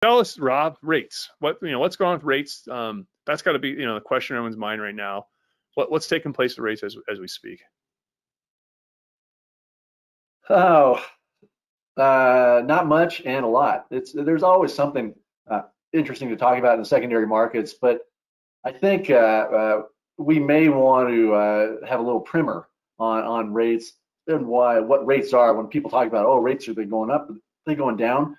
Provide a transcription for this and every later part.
Tell us, Rob, rates. What's going on with rates? That's got to be, the question in everyone's mind right now. What's taking place with rates as we speak? Oh, not much and a lot. There's always something interesting to talk about in the secondary markets, but I think we may want to have a little primer on rates and what rates are. When people talk about, oh, rates, are they going up? Are they going down?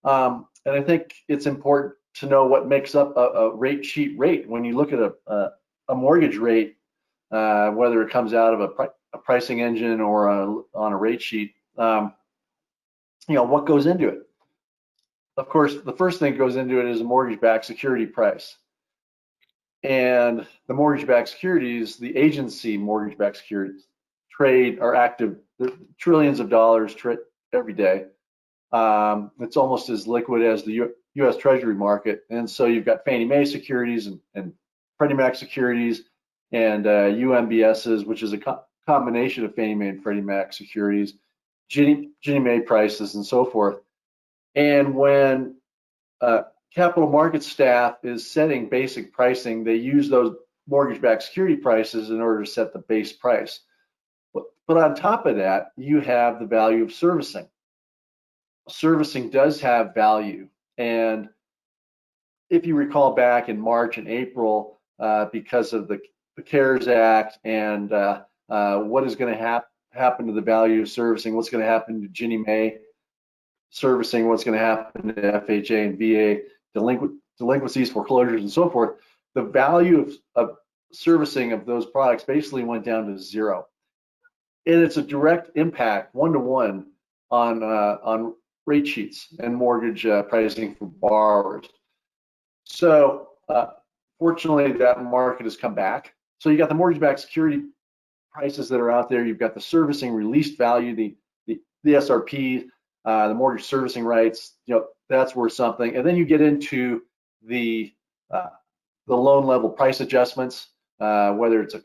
And I think it's important to know what makes up a rate sheet rate. When you look at a mortgage rate, whether it comes out of a pricing engine or on a rate sheet, what goes into it? Of course, the first thing that goes into it is a mortgage-backed security price. And the mortgage-backed securities, the agency mortgage-backed securities, trade are active, trillions of dollars every day. It's almost as liquid as the U.S. Treasury market. And so you've got Fannie Mae securities and Freddie Mac securities and UMBSs, which is a combination of Fannie Mae and Freddie Mac securities, Ginnie Mae prices, and so forth. And when capital market staff is setting basic pricing, they use those mortgage-backed security prices in order to set the base price. But on top of that, you have the value of servicing. Servicing does have value. And if you recall back in March and April, because of the CARES Act and what is going to happen to the value of servicing, what's going to happen to Ginnie Mae servicing, what's going to happen to FHA and VA, delinquencies, foreclosures, and so forth, the value of servicing of those products basically went down to zero. And it's a direct impact, one-to-one, on rate sheets and mortgage pricing for borrowers. So fortunately, that market has come back. So you got the mortgage-backed security prices that are out there. You've got the servicing released value, the SRP, the mortgage servicing rights. That's worth something. And then you get into the loan level price adjustments, whether it's a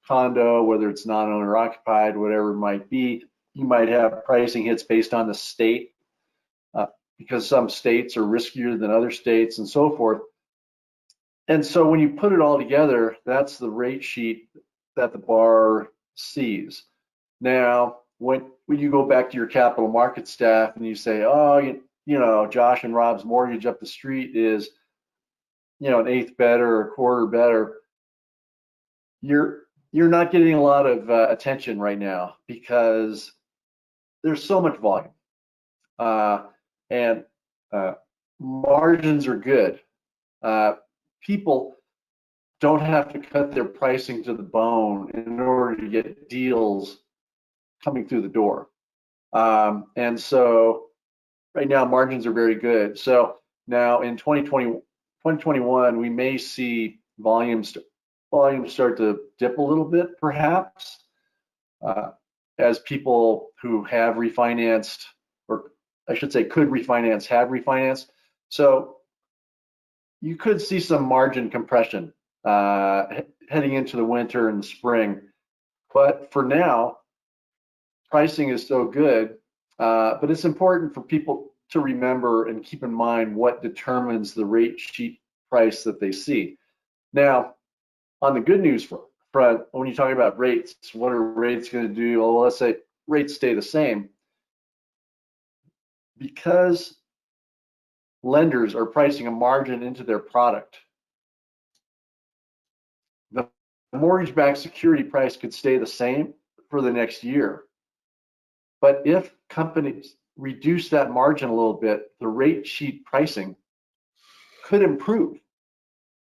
condo, whether it's non-owner occupied, whatever it might be. You might have pricing hits based on the state, because some states are riskier than other states and so forth. And so when you put it all together, that's the rate sheet that the borrower sees. Now, when you go back to your capital market staff and you say, oh, Josh and Rob's mortgage up the street is, an eighth better or a quarter better, you're not getting a lot of attention right now because there's so much volume. And margins are good. People don't have to cut their pricing to the bone in order to get deals coming through the door. And so right now margins are very good. So now in 2021, we may see volumes start to dip a little bit, perhaps, as people who have refinanced, or I should say could refinance, have refinanced. So you could see some margin compression heading into the winter and the spring. But for now, pricing is so good, but it's important for people to remember and keep in mind what determines the rate sheet price that they see. Now, on the good news front, when you talk about rates, what are rates going to do? Well, let's say rates stay the same. Because lenders are pricing a margin into their product, the mortgage-backed security price could stay the same for the next year. But if companies reduce that margin a little bit, the rate sheet pricing could improve,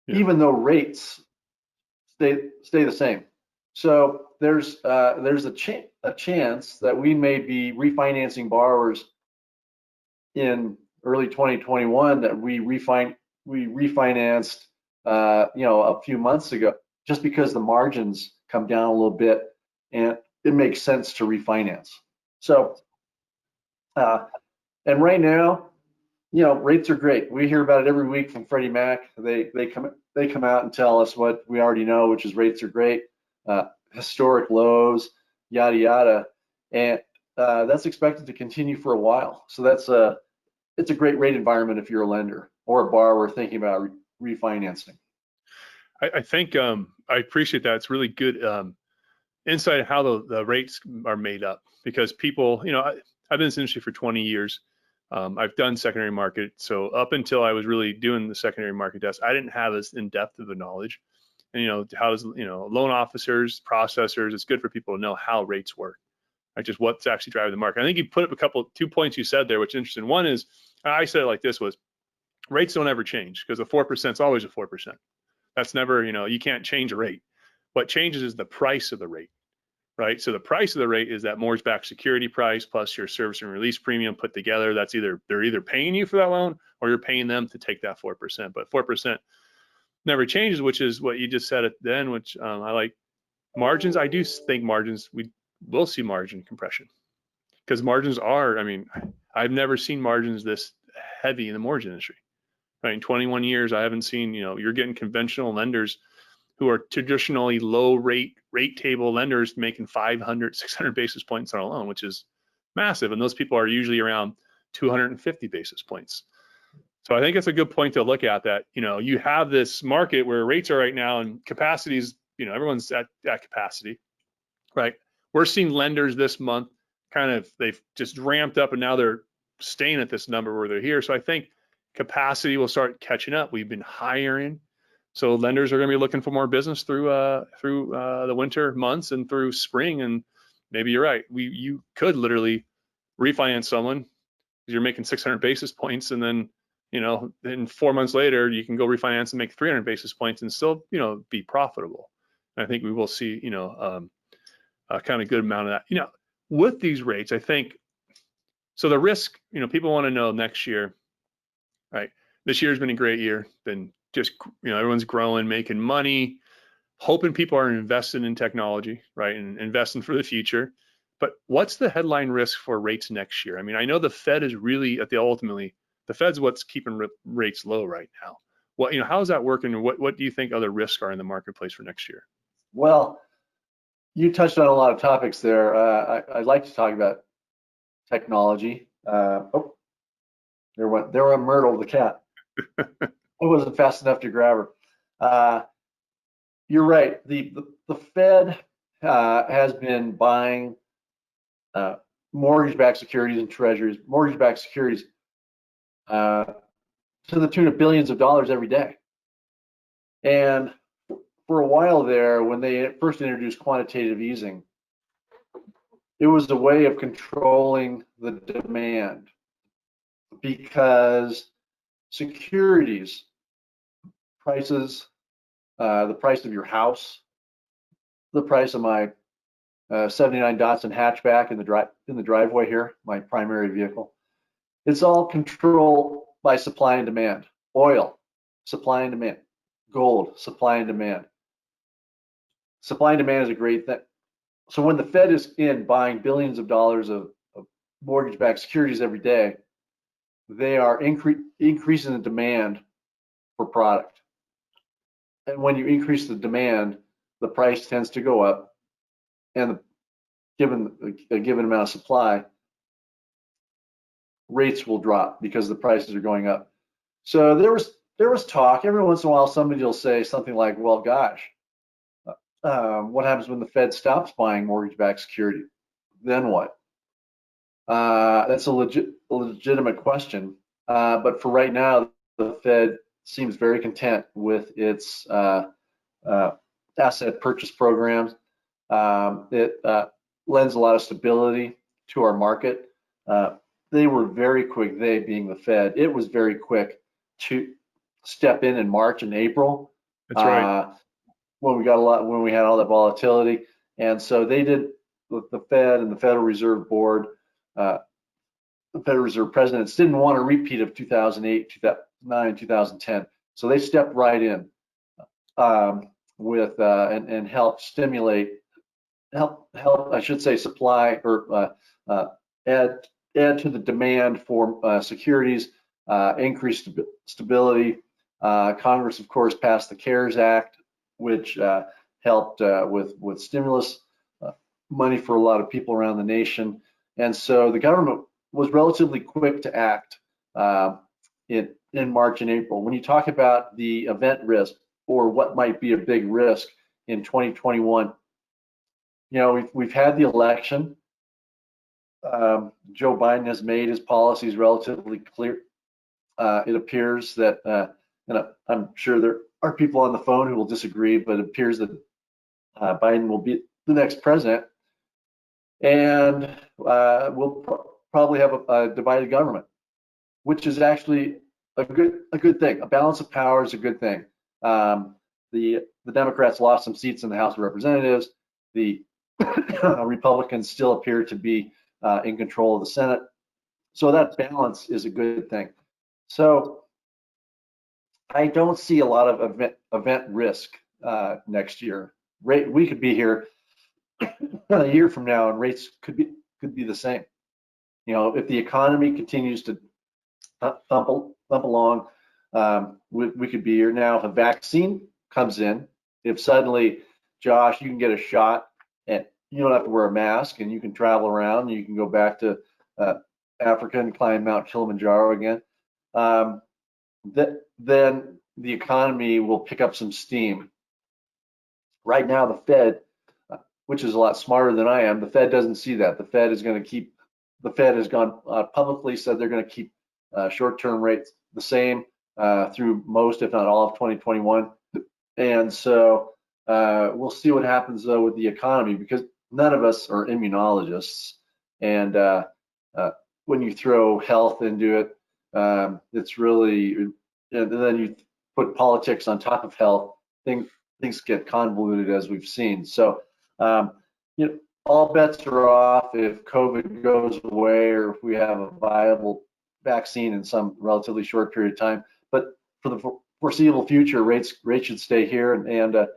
even though rates stay the same. So there's a chance that we may be refinancing borrowers in early 2021 that we refinanced a few months ago, just because the margins come down a little bit and it makes sense to refinance. So and right now, rates are great. We hear about it every week from Freddie Mac. They come out and tell us what we already know, which is rates are great, historic lows, yada yada, and that's expected to continue for a while. So that's it's a great rate environment if you're a lender or a borrower thinking about refinancing. I think I appreciate that. It's really good insight of how the rates are made up, because people, I've been in this industry for 20 years. I've done secondary market. So up until I was really doing the secondary market desk, I didn't have as in-depth of a knowledge. And, how does, loan officers, processors, it's good for people to know how rates work, right? Just what's actually driving the market. I think you put up 2 points you said there, which is interesting. One is, I said it like this, was rates don't ever change, because the 4% is always a 4%. That's never, you can't change a rate. What changes is the price of the rate, right? So the price of the rate is that mortgage-backed security price plus your service and release premium put together. That's they're either paying you for that loan or you're paying them to take that 4%. But 4% never changes, which is what you just said at the end, which I like. Margins, I do think margins, we will see margin compression, because margins are, I've never seen margins this heavy in the mortgage industry. Right? In 21 years, I haven't seen, you're getting conventional lenders who are traditionally low rate table lenders making 500, 600 basis points on a loan, which is massive. And those people are usually around 250 basis points. So I think it's a good point to look at that. You have this market where rates are right now and capacities, everyone's at capacity, right? We're seeing lenders this month they've just ramped up and now they're staying at this number where they're here. So I think capacity will start catching up. We've been hiring. So lenders are going to be looking for more business through the winter months and through spring. And maybe you're right. You could literally refinance someone because you're making 600 basis points, and then then 4 months later you can go refinance and make 300 basis points and still be profitable. And I think we will see a kind of good amount of that. With these rates, I think. So the risk, people want to know next year, right? This year's been a great year. Been just, everyone's growing, making money, hoping people are investing in technology, right? And investing for the future. But what's the headline risk for rates next year? I know the Fed is really ultimately, the Fed's what's keeping rates low right now. What, how is that working? And what do you think other risks are in the marketplace for next year? Well, you touched on a lot of topics there. I'd like to talk about technology. There went Myrtle, the cat. I wasn't fast enough to grab her. You're right. The Fed has been buying mortgage-backed securities and treasuries, mortgage-backed securities to the tune of billions of dollars every day. And for a while there, when they first introduced quantitative easing, it was a way of controlling the demand, because securities prices, the price of your house, the price of my 79 Datsun hatchback in the driveway here, my primary vehicle, it's all controlled by supply and demand. Oil, supply and demand. Gold, supply and demand. Supply and demand is a great thing. So when the Fed is in buying billions of dollars of mortgage-backed securities every day, they are increasing the demand for product. And when you increase the demand, the price tends to go up, and given a given amount of supply, rates will drop because the prices are going up. So there was talk. Every once in a while, somebody will say something like, "Well, gosh, what happens when the Fed stops buying mortgage-backed security? Then what?" That's a legitimate question. But for right now, the Fed seems very content with its asset purchase programs. It lends a lot of stability to our market. They were very quick, they being the Fed, it was very quick to step in March and April. That's right. When we had all that volatility. And so they did, the Fed and the Federal Reserve Board, the Federal Reserve presidents didn't want a repeat of 2008, 2009, 2010. So they stepped right in with and helped stimulate, I should say, supply or add to the demand for securities, increase stability. Congress, of course, passed the CARES Act, which helped with stimulus money for a lot of people around the nation. And so the government was relatively quick to act in March and April. When you talk about the event risk or what might be a big risk in 2021, we've had the election. Joe Biden has made his policies relatively clear. It appears that, I'm sure there are people on the phone who will disagree, but it appears that Biden will be the next president, and we'll probably have a divided government, which is actually a good thing. A balance of power is a good thing. The Democrats lost some seats in the House of Representatives. The Republicans still appear to be in control of the Senate. So that balance is a good thing. So I don't see a lot of event risk next year. We could be here a year from now and rates could be the same. If the economy continues to thump along, we could be here now. If a vaccine comes in, if suddenly, Josh, you can get a shot and you don't have to wear a mask and you can travel around, and you can go back to Africa and climb Mount Kilimanjaro again, then the economy will pick up some steam. Right now, the Fed, which is a lot smarter than I am, the Fed doesn't see that. The Fed has gone publicly said they're going to keep short-term rates the same through most, if not all, of 2021. And so we'll see what happens though with the economy, because none of us are immunologists. And when you throw health into it, it's really, and then you put politics on top of health, things get convoluted, as we've seen. So, all bets are off if COVID goes away or if we have a viable vaccine in some relatively short period of time. But for the foreseeable future, rates should stay here, and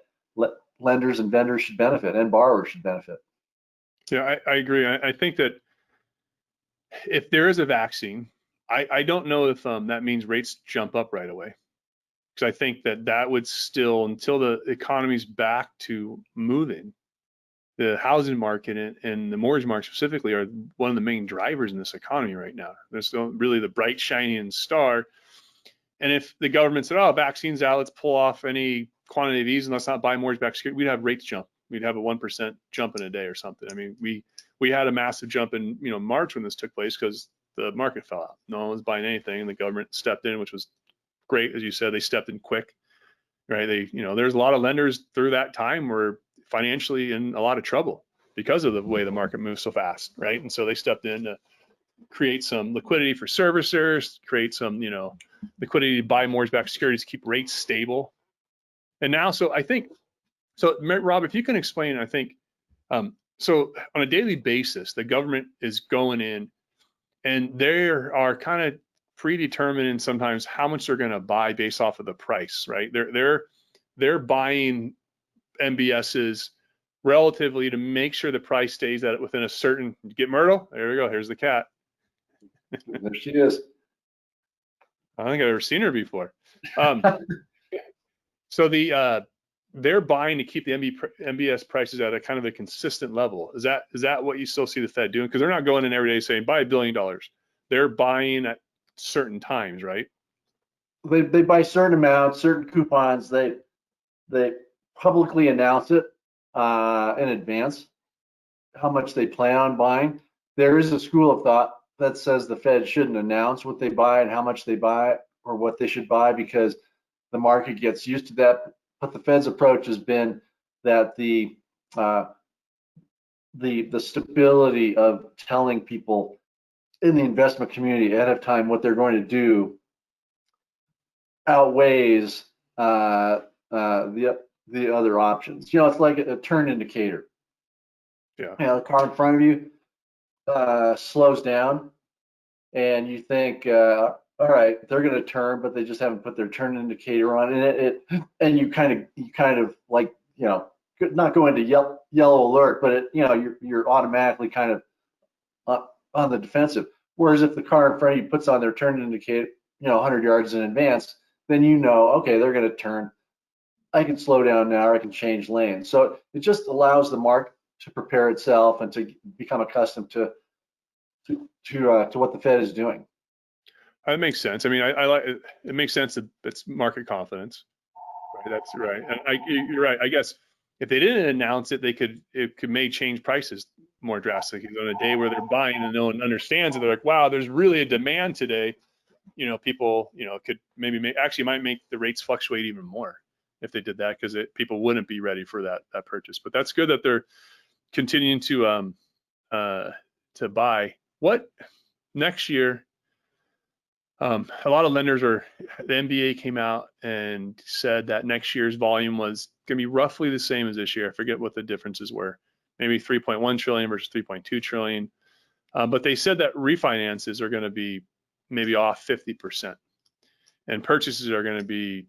lenders and vendors should benefit, and borrowers should benefit. Yeah, I agree. I think that if there is a vaccine, I don't know if that means rates jump up right away, because I think that would still, until the economy's back to moving, the housing market and the mortgage market specifically are one of the main drivers in this economy right now. They're still really the bright shining star. And if the government said, "Oh, vaccines out, let's pull off any quantity of these and let's not buy mortgage-backed security," we'd have rates jump. We'd have a 1% jump in a day or something. I mean, we had a massive jump in March when this took place because the market fell out. No one was buying anything, and the government stepped in, which was great. As you said, they stepped in quick, right? There's a lot of lenders through that time were financially in a lot of trouble because of the way the market moves so fast, right? And so they stepped in to create some liquidity for servicers, create some liquidity to buy mortgage-backed securities, keep rates stable. And now, so I think, Rob, if you can explain, I think, so on a daily basis, the government is going in and they are kind of predetermining sometimes how much they're going to buy based off of the price, right? They're buying MBSs relatively to make sure the price stays at within a certain. Get Myrtle? There we go. Here's the cat. There she is. I don't think I've ever seen her before. So they're buying to keep the MBS prices at a kind of a consistent level. Is that what you still see the Fed doing? Because they're not going in every day saying buy $1 billion. They're buying at certain times, right? They buy certain amounts, certain coupons. They publicly announce it in advance how much they plan on buying. There is a school of thought that says the Fed shouldn't announce what they buy and how much they buy or what they should buy, because the market gets used to that. But the Fed's approach has been that the stability of telling people in the investment community ahead of time what they're going to do outweighs the other options. It's like a turn indicator. Yeah. The car in front of you slows down, and you think, all right, they're going to turn, but they just haven't put their turn indicator on, and you kind of like, not go into yellow alert, but you're automatically kind of on the defensive. Whereas if the car in front of you puts on their turn indicator, 100 yards in advance, then okay, they're going to turn. I can slow down now, or I can change lanes. So it just allows the market to prepare itself and to become accustomed to what the Fed is doing. That makes sense. I mean, I like it. It makes sense that it's market confidence. Right? That's right. And you're right. I guess if they didn't announce it, may change prices more drastically. On a day where they're buying and no one understands it, they're like, wow, there's really a demand today. People, could maybe might make the rates fluctuate even more if they did that, because people wouldn't be ready for that purchase. But that's good that they're continuing to buy. What next year? A lot of lenders the MBA came out and said that next year's volume was going to be roughly the same as this year. I forget what the differences were, maybe 3.1 trillion versus 3.2 trillion. But they said that refinances are going to be maybe off 50%, and purchases are going to be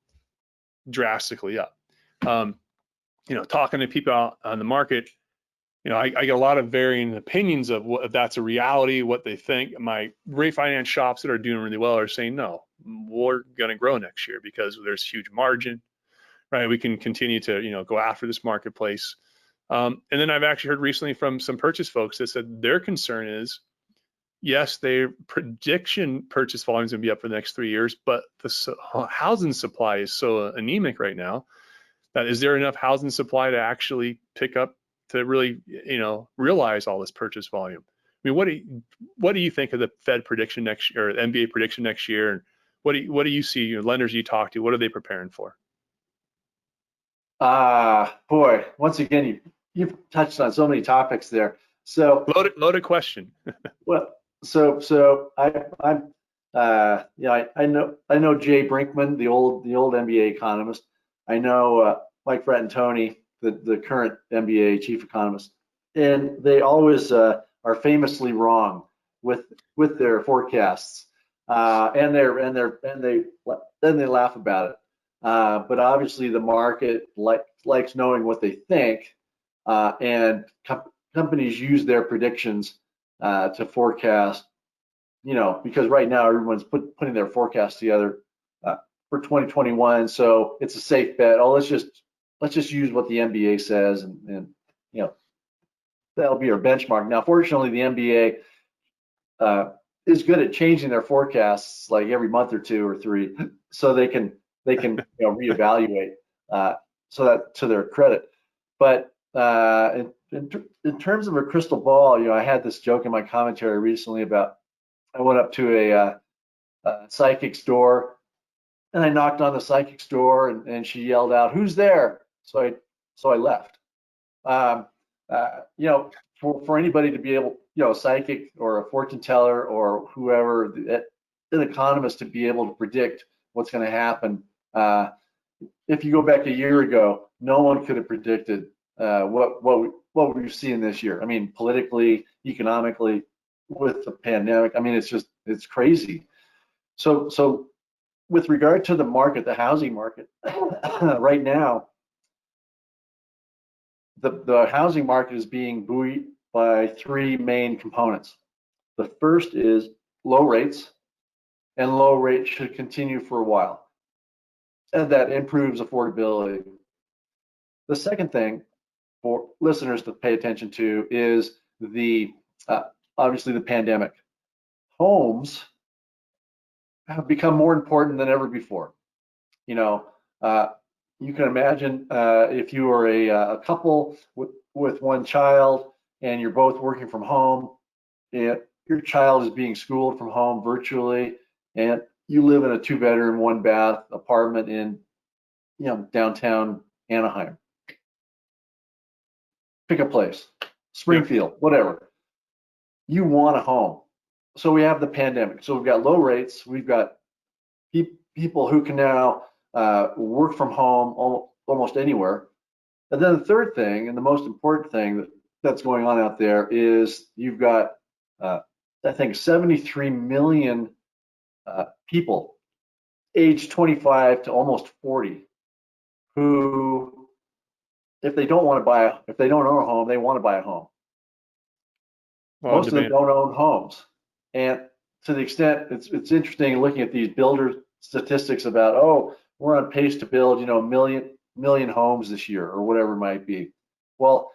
drastically up. Talking to people out on the market, I get a lot of varying opinions of if that's a reality, what they think. My refinance shops that are doing really well are saying, no, we're going to grow next year because there's huge margin, right? We can continue to, go after this marketplace. And then I've actually heard recently from some purchase folks that said their concern is, yes, their prediction purchase volume is going to be up for the next 3 years, but the housing supply is so anemic right now that is there enough housing supply to actually pick up to really, realize all this purchase volume? I mean, what do you think of the Fed prediction next year, or the MBA prediction next year? And what do you see, lenders you talk to, what are they preparing for? Boy, once again, you've touched on so many topics there. So loaded question. well, so I'm I know Jay Brinkman, the old MBA economist. I know Mike Fratantoni, the current MBA chief economist, and they always are famously wrong with their forecasts, and they laugh about it. But obviously, the market likes knowing what they think, and companies use their predictions to forecast. Because right now everyone's putting their forecast together for 2021, so it's a safe bet. Oh, let's just use what the MBA says, and that'll be our benchmark. Now, fortunately, the MBA is good at changing their forecasts like every month or two or three, so they can reevaluate. So that to their credit. But in terms of a crystal ball, I had this joke in my commentary recently about I went up to a psychic's door, and I knocked on the psychic's door, and she yelled out, "Who's there?" So I left. For anybody to be able, a psychic or a fortune teller or whoever, an economist to be able to predict what's going to happen. If you go back a year ago, no one could have predicted what we're seeing this year. I mean, politically, economically, with the pandemic. I mean, it's crazy. So with regard to the market, the housing market, right now, the housing market is being buoyed by three main components. The first is low rates, and low rates should continue for a while, and that improves affordability. The second thing for listeners to pay attention to is obviously the pandemic. Homes have become more important than ever before. You can imagine if you are a couple with one child and you're both working from home, and your child is being schooled from home virtually, and you live in a 2-bedroom, 1-bath apartment in downtown Anaheim. Pick a place, Springfield, whatever. You want a home. So we have the pandemic. So we've got low rates. We've got people who can now work from home almost anywhere. And then the third thing, and the most important thing that's going on out there, is you've got, I think, 73 million people aged 25 to almost 40 who, if they don't own a home, they want to buy a home. Most of them don't own homes. And to the extent, it's interesting looking at these builder statistics about, oh, we're on pace to build, million homes this year or whatever it might be. Well,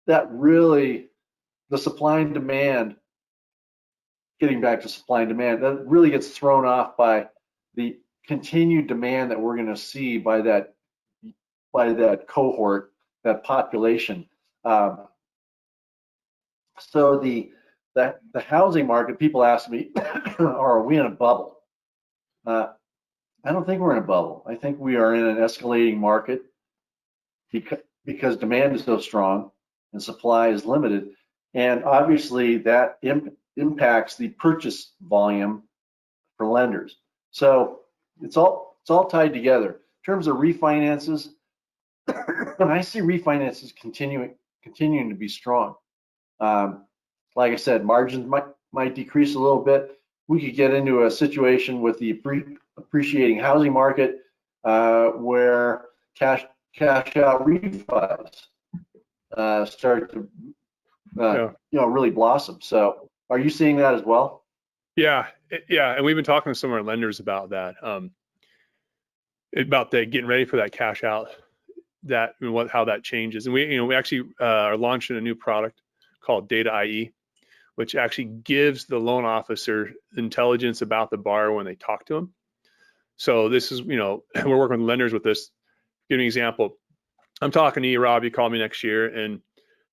that really, the supply and demand getting back to supply and demand, that really gets thrown off by the continued demand that we're going to see by that cohort, that population. So the housing market, people ask me, are we in a bubble? I don't think we're in a bubble. I think we are in an escalating market because demand is so strong and supply is limited. And obviously that impacts the purchase volume for lenders. So it's all tied together. In terms of refinances, I see refinances continuing to be strong. Like I said, margins might decrease a little bit. We could get into a situation with the appreciating housing market where cash out refis start to really blossom. So are you seeing that as well? Yeah, and we've been talking to some of our lenders about that, about getting ready for that cash out, how that changes. And we actually are launching a new product called Data IE, which actually gives the loan officer intelligence about the borrower when they talk to them. So this is, we're working with lenders with this. Give you an example. I'm talking to you, Rob. You call me next year, and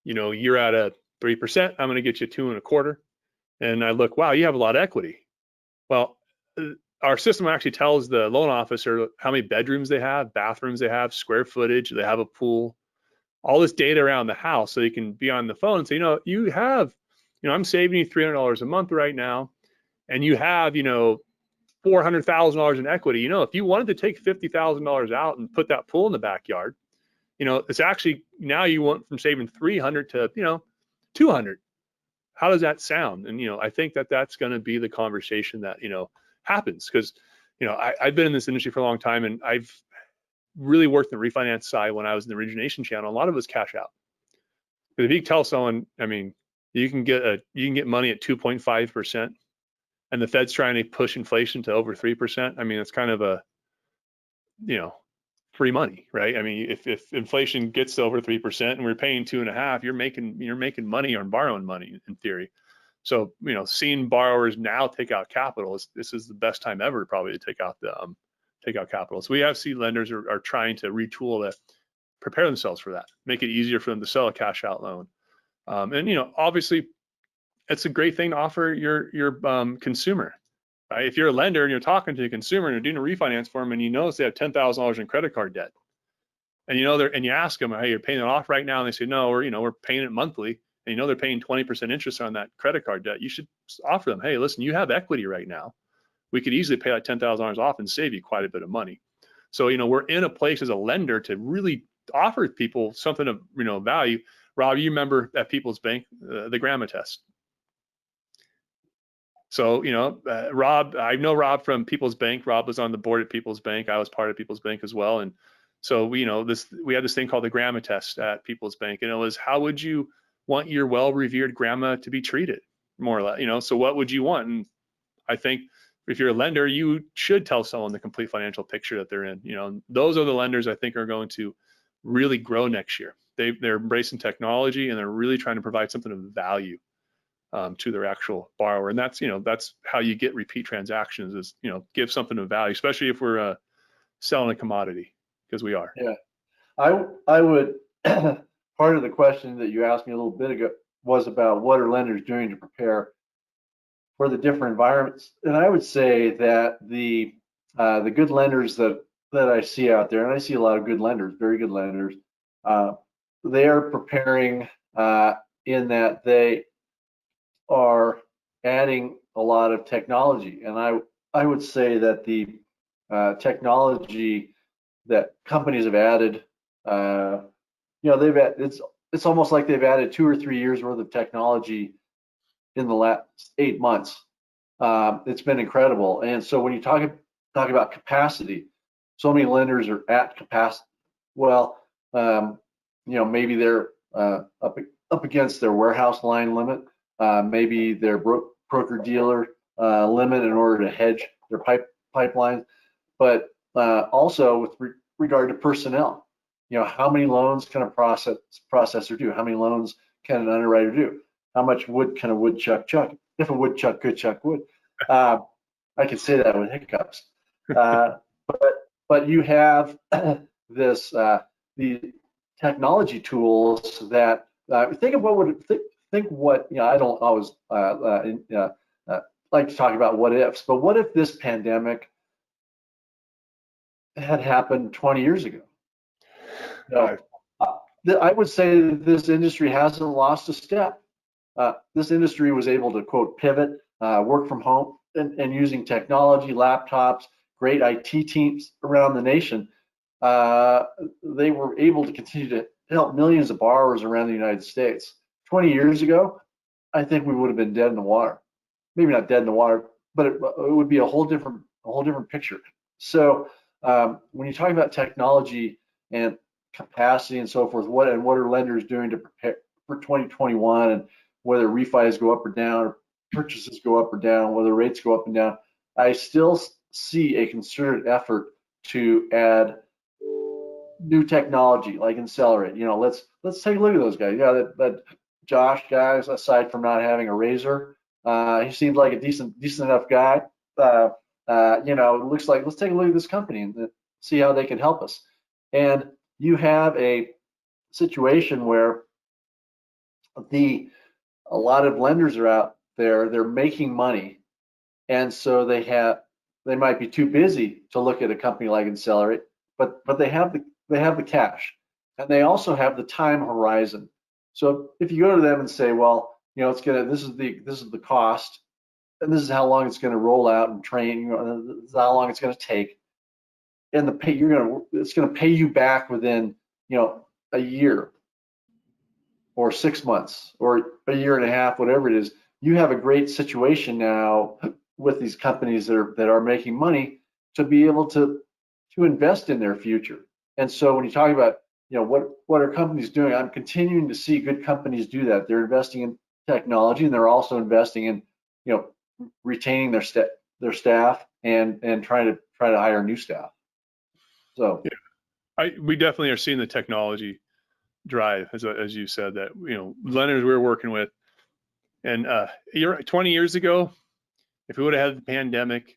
you're at a 3%. I'm going to get you 2.25%. And I look, wow, you have a lot of equity. Well, our system actually tells the loan officer how many bedrooms they have, bathrooms they have, square footage, they have a pool, all this data around the house, so you can be on the phone and say, you have, I'm saving you $300 a month right now, and you have, $400,000 in equity. If you wanted to take $50,000 out and put that pool in the backyard, it's actually, now you went from saving 300 to, 200. How does that sound? And, I think that that's going to be the conversation that, happens, because, I've been in this industry for a long time, and I've really worked in the refinance side when I was in the origination channel. A lot of it was cash out. But if you tell someone, you can get money at 2.5%, and the Fed's trying to push inflation to over 3%. It's kind of a, free money, right? If inflation gets to over 3% and we're paying 2.5%, you're making money on borrowing money in theory. So, seeing borrowers now take out capital, this is the best time ever probably to take out capital. So we have seen lenders are trying to retool to prepare themselves for that, make it easier for them to sell a cash out loan. And obviously it's a great thing to offer your consumer. Right? If you're a lender and you're talking to a consumer and you're doing a refinance for them, and you notice they have $10,000 in credit card debt, and and you ask them, hey, you're paying it off right now, and they say, no, we're paying it monthly, and they're paying 20% interest on that credit card debt, you should offer them, hey, listen, you have equity right now. We could easily pay that $10,000 off and save you quite a bit of money. So we're in a place as a lender to really offer people something of value. Rob, you remember at People's Bank the Grandma test. So, Rob, I know Rob from People's Bank. Rob was on the board at People's Bank. I was part of People's Bank as well. And so we had this thing called the Grandma test at People's Bank. And it was, how would you want your well-revered grandma to be treated, more or less, so what would you want? And I think if you're a lender, you should tell someone the complete financial picture that they're in. Those are the lenders I think are going to really grow next year. They're embracing technology, and they're really trying to provide something of value to their actual borrower. And that's how you get repeat transactions, is give something of value, especially if we're selling a commodity, because we are. Yeah, I would part of the question that you asked me a little bit ago was about what are lenders doing to prepare for the different environments. And I would say that the good lenders that I see out there, and I see a lot of good lenders, very good lenders, they are preparing in that they are adding a lot of technology. And I would say that the technology that companies have added, it's almost like they've added 2 or 3 years worth of technology in the last 8 months. It's been incredible. And so when you talk about capacity, so many lenders are at capacity. Well, maybe they're up against their warehouse line limit, maybe their broker dealer limit in order to hedge their pipeline, but also with regard to personnel. How many loans can a processor do? How many loans can an underwriter do? How much wood can a woodchuck chuck? if a woodchuck could chuck wood. I can say that with hiccups. But you have this the technology tools that think of what would think what I don't always like to talk about what ifs, but what if this pandemic had happened 20 years ago? I would say that this industry hasn't lost a step. This industry was able to, quote, pivot, work from home, and using technology, laptops, great IT teams around the nation. They were able to continue to help millions of borrowers around the United States. 20 years ago, I think we would have been dead in the water. Maybe not dead in the water, but it would be a whole different picture. So when you talk about technology and capacity and so forth, what are lenders doing to prepare for 2021, and whether refis go up or down, or purchases go up or down, whether rates go up and down, I still see a concerted effort to add new technology like Insellerate. Let's take a look at those guys. Yeah, that Josh guys, aside from not having a razor, he seems like a decent enough guy. It looks like, let's take a look at this company and see how they can help us. And you have a situation where a lot of lenders are out there, they're making money, and so they might be too busy to look at a company like Insellerate, but they have the cash, and they also have the time horizon. So if you go to them and say, well, this is the cost, and this is how long it's going to roll out and train, this is how long it's going to take, and it's going to pay you back within a year or 6 months or a year and a half, whatever it is. You have a great situation now with these companies that are making money to be able to invest in their future. And so when you talk about what are companies doing, I'm continuing to see good companies do that. They're investing in technology, and they're also investing in retaining their staff and trying to hire new staff. So yeah, we definitely are seeing the technology drive, as you said, that lenders we're working with, and 20 years ago, if we would have had the pandemic,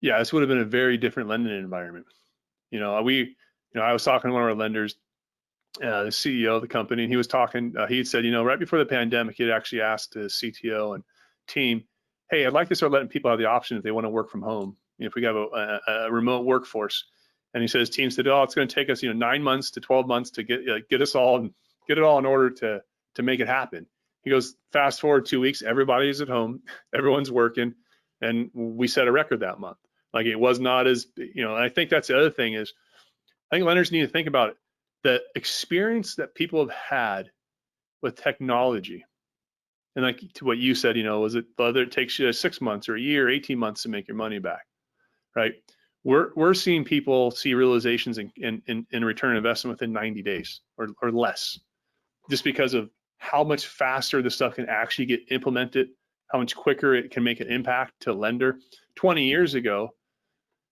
yeah, this would have been a very different lending environment. I was talking to one of our lenders, the CEO of the company, and he was talking. He had said, right before the pandemic, he had actually asked his CTO and team, "Hey, I'd like to start letting people have the option if they want to work from home. If we have a remote workforce." And he said his team said, "Oh, it's going to take us 9 months to 12 months to get us all and get it all in order to make it happen." He goes, "Fast forward 2 weeks, everybody's at home, everyone's working, and we set a record that month." Like, it was not as and I think that's the other thing is, I think lenders need to think about it. The experience that people have had with technology, and like to what you said, was it whether it takes you 6 months or a year, 18 months to make your money back, right? We're seeing people see realizations in return on investment within 90 days or less, just because of how much faster the stuff can actually get implemented, how much quicker it can make an impact to a lender. 20 years ago,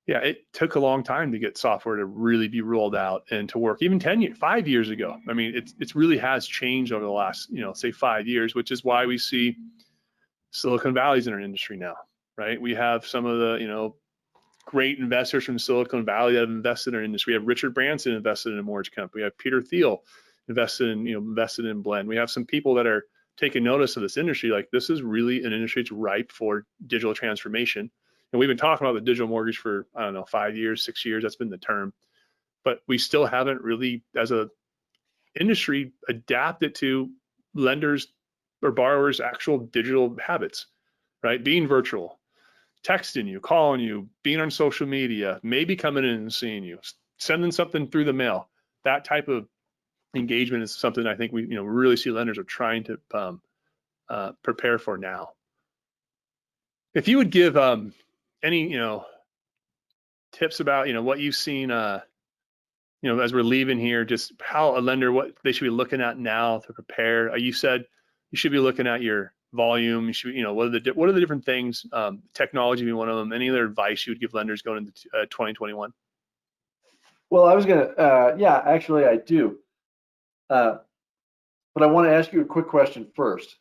yeah, it took a long time to get software to really be rolled out and to work. Even 5 years ago. I mean, it's really has changed over the last, say 5 years, which is why we see Silicon Valley's in our industry now, right? We have some of the, great investors from Silicon Valley that have invested in our industry. We have Richard Branson invested in a mortgage company. We have Peter Thiel invested in Blend. We have some people that are taking notice of this industry. Like, this is really an industry that's ripe for digital transformation. And we've been talking about the digital mortgage for, 5 years, 6 years. That's been the term. But we still haven't really, as a industry, adapted to lenders or borrowers' actual digital habits, right? Being virtual, texting you, calling you, being on social media, maybe coming in and seeing you, sending something through the mail. That type of engagement is something I think we really see lenders are trying to prepare for now. If you would give any tips about what you've seen as we're leaving here, just how a lender, what they should be looking at now to prepare. You said you should be looking at your volume. You should, what are the different things? Technology being one of them. Any other advice you would give lenders going into 2021? Well, I was gonna, yeah, actually I do, but I want to ask you a quick question first.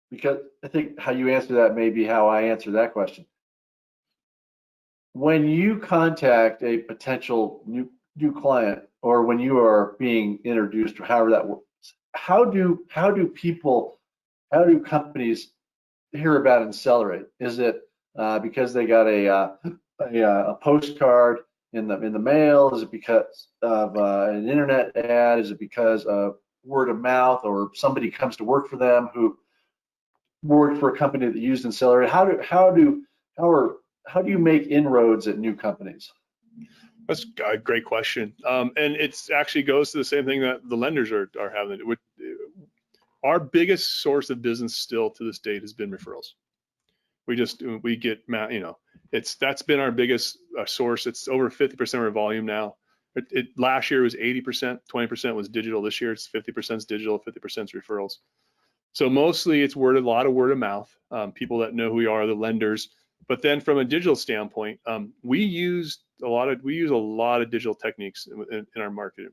because I think how you answer that may be how I answer that question. When you contact a potential new client, or when you are being introduced, or however that works, how do companies hear about Insellerate? Is it because they got a postcard in the mail? Is it because of an internet ad? Is it because of word of mouth, or somebody comes to work for them who worked for a company that used Insellerate? How do you make inroads at new companies? That's a great question. And it's actually goes to the same thing that the lenders are having. Our biggest source of business still to this date has been referrals. We get, that's been our biggest source. It's over 50% of our volume now. Last year was 80%, 20% was digital. This year it's 50% is digital, 50% is referrals. So mostly it's a lot of word of mouth, people that know who we are, the lenders. But then from a digital standpoint, we use a lot of digital techniques in our marketing.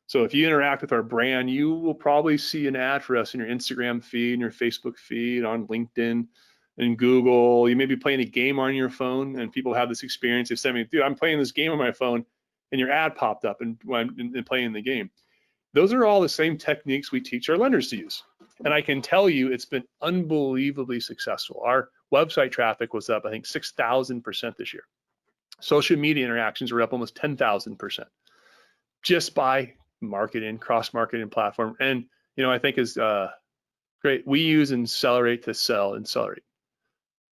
So if you interact with our brand, you will probably see an ad for us in your Instagram feed, in your Facebook feed, on LinkedIn, and Google. You may be playing a game on your phone, and people have this experience. They send me, dude, I'm playing this game on my phone, and your ad popped up and playing the game. Those are all the same techniques we teach our lenders to use. And I can tell you it's been unbelievably successful. Our website traffic was up, I think, 6,000% this year. Social media interactions were up almost 10,000% just by marketing, cross-marketing platform. And, I think is great. We use Insellerate to sell Insellerate.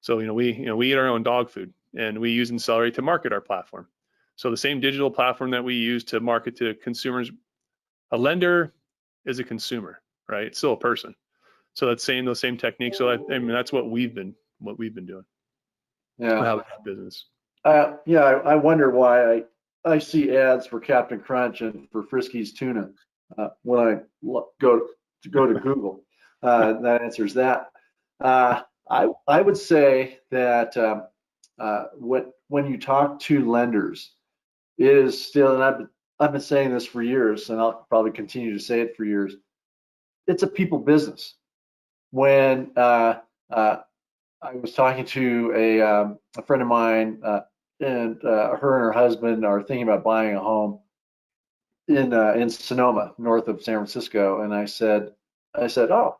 So, we eat our own dog food, and we use Insellerate to market our platform. So the same digital platform that we use to market to consumers, a lender is a consumer, right? It's still a person. So those same techniques. So that's what we've been doing. Yeah. How business. I wonder why I see ads for Captain Crunch and for Friskies tuna when I go to Google. That answers that. I would say that when you talk to lenders, it is still, and I've been saying this for years, and I'll probably continue to say it for years. It's a people business. When I was talking to a friend of mine, and her and her husband are thinking about buying a home in Sonoma, north of San Francisco, and I said, what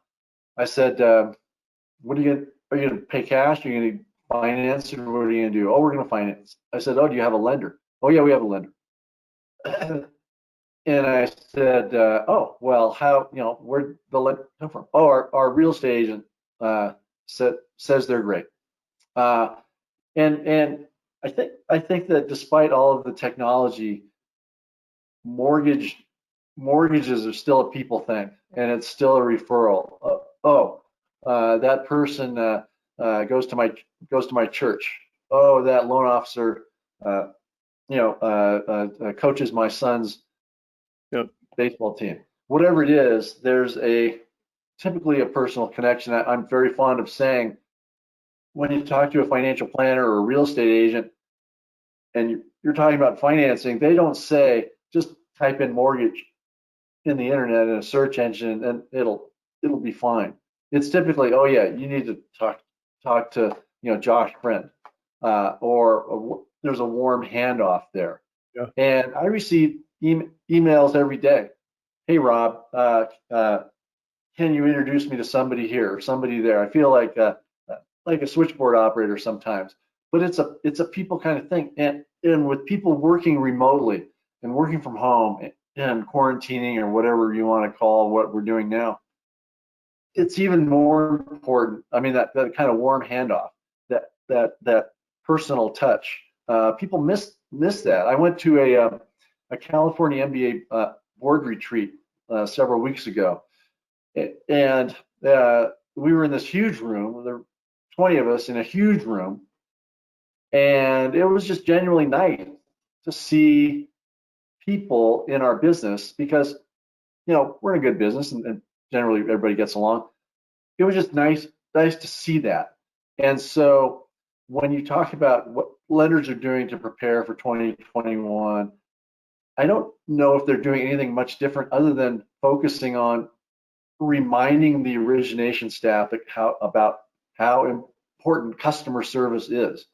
are you going to pay cash? Are you going to finance, or what are you going to do? Oh, we're going to finance. I said, oh, do you have a lender? Oh, yeah, we have a lender. And I said, oh, well, how, where'd the lender come from? Oh, our real estate agent says they're great. And I think that despite all of the technology, mortgages are still a people thing, and it's still a referral. That person goes to my church. Oh, that loan officer, coaches my son's baseball team. Whatever it is, there's typically a personal connection. I'm very fond of saying, when you talk to a financial planner or a real estate agent, and you're talking about financing, they don't say just type in mortgage in the internet in a search engine and it'll be fine. It's typically, oh yeah, you need to talk to Josh Friend, or there's a warm handoff there. Yeah. And I receive emails every day. Hey Rob, can you introduce me to somebody here or somebody there? I feel like a switchboard operator sometimes, but it's a people kind of thing. And with people working remotely and working from home and quarantining, or whatever you want to call what we're doing now, it's even more important. I mean, that kind of warm handoff, that personal touch. People miss that. I went to a California MBA board retreat several weeks ago, and we were in this huge room. There were 20 of us in a huge room, and it was just genuinely nice to see people in our business, because we're in a good business, and generally everybody gets along. It was just nice to see that. And so when you talk about what lenders are doing to prepare for 2021, I don't know if they're doing anything much different other than focusing on reminding the origination staff about how important customer service is,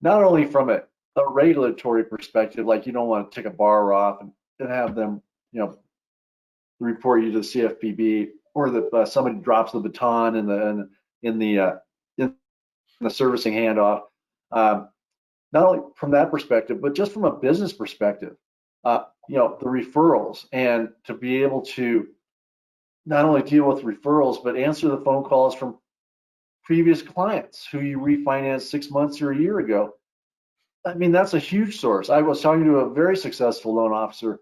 not only from a regulatory perspective, like you don't want to take a borrower off and have them, report you to the CFPB, or that somebody drops the baton in the servicing handoff. Not only from that perspective, but just from a business perspective, the referrals, and to be able to not only deal with referrals, but answer the phone calls from previous clients who you refinanced 6 months or a year ago. I mean, that's a huge source. I was talking to a very successful loan officer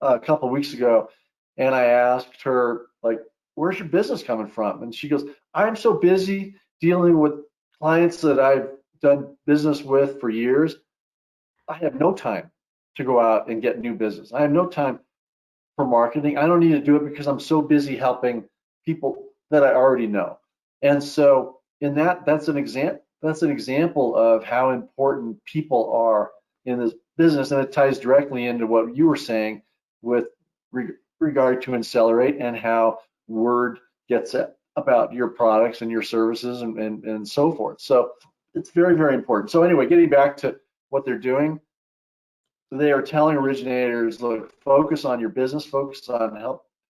a couple of weeks ago, and I asked her, like, where's your business coming from? And she goes, I'm so busy dealing with clients that I've done business with for years. I have no time to go out and get new business. I have no time for marketing. I don't need to do it because I'm so busy helping people that I already know. And so in that's an example of how important people are in this business, and it ties directly into what you were saying with regard to Insellerate and how word gets about your products and your services and so forth. So it's very, very important. So anyway, getting back to what they're doing, they are telling originators, look, focus on your business, focus on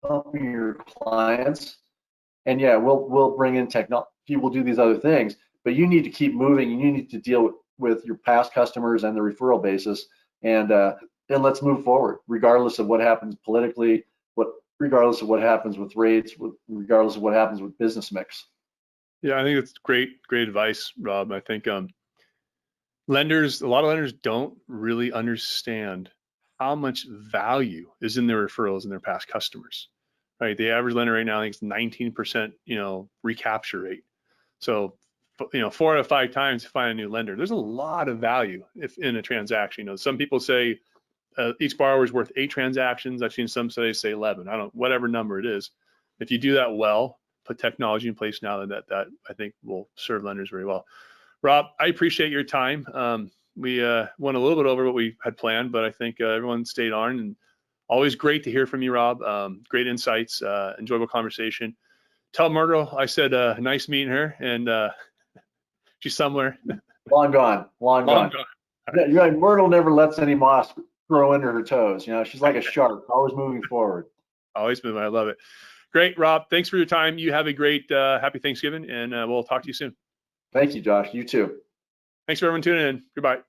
helping your clients, and yeah, we'll bring in technology, we'll do these other things, but you need to keep moving, and you need to deal with your past customers and the referral basis, and let's move forward, regardless of what happens politically, regardless of what happens with rates, regardless of what happens with business mix. Yeah, I think it's great advice, Rob. I think a lot of lenders don't really understand how much value is in their referrals and their past customers, right? The average lender right now, I think, is 19%, recapture rate. So, 4 out of 5 times to find a new lender, there's a lot of value in a transaction. Some people say each borrower is worth 8 transactions. I've seen some say 11. Whatever number it is. If you do that well, put technology in place now, that I think will serve lenders very well. Rob, I appreciate your time. We went a little bit over what we had planned, but I think everyone stayed on, and always great to hear from you, Rob. Great insights, enjoyable conversation. Tell Myrtle I said nice meeting her, and she's somewhere. Long gone. Right. You're right. Myrtle never lets any moss grow under her toes. She's like a shark, always moving forward. Always moving. I love it. Great, Rob. Thanks for your time. You have a great happy Thanksgiving, and we'll talk to you soon. Thank you, Josh. You too. Thanks for everyone tuning in. Goodbye.